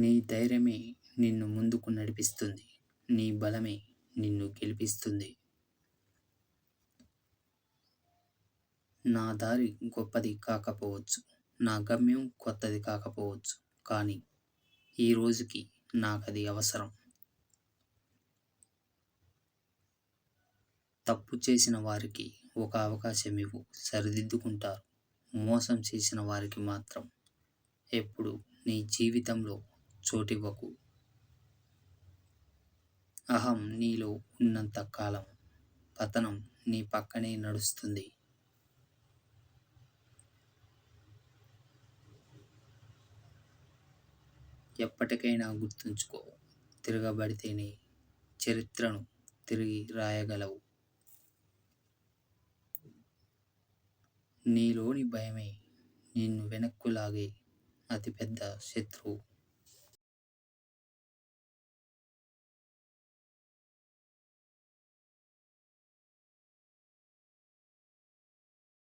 నీ ధైర్యమే నిన్ను ముందుకు నడిపిస్తుంది. నీ బలమే నిన్ను గెలిపిస్తుంది. నా దారి గొప్పది కాకపోవచ్చు. నా గమ్యం కొత్తది కాకపోవచ్చు. కానీ ఈ రోజుకి నాకది అవసరం. తప్పు చేసిన వారికి ఒక అవకాశం ఇవ్వు, సరిదిద్దుకుంటారు. మోసం చేసిన వారికి మాత్రం ఎప్పుడు నీ జీవితంలో చోటివ్వకు. అహం నీలో ఉన్నంత కాలం పతనం నీ పక్కనే నడుస్తుంది. ఎప్పటికైనా గుర్తుంచుకో, తిరగబడితేనే చరిత్రను తిరిగి రాయగలవు. నీలోని భయమే నిన్ను వెనక్కు లాగే అతిపెద్ద శత్రువు.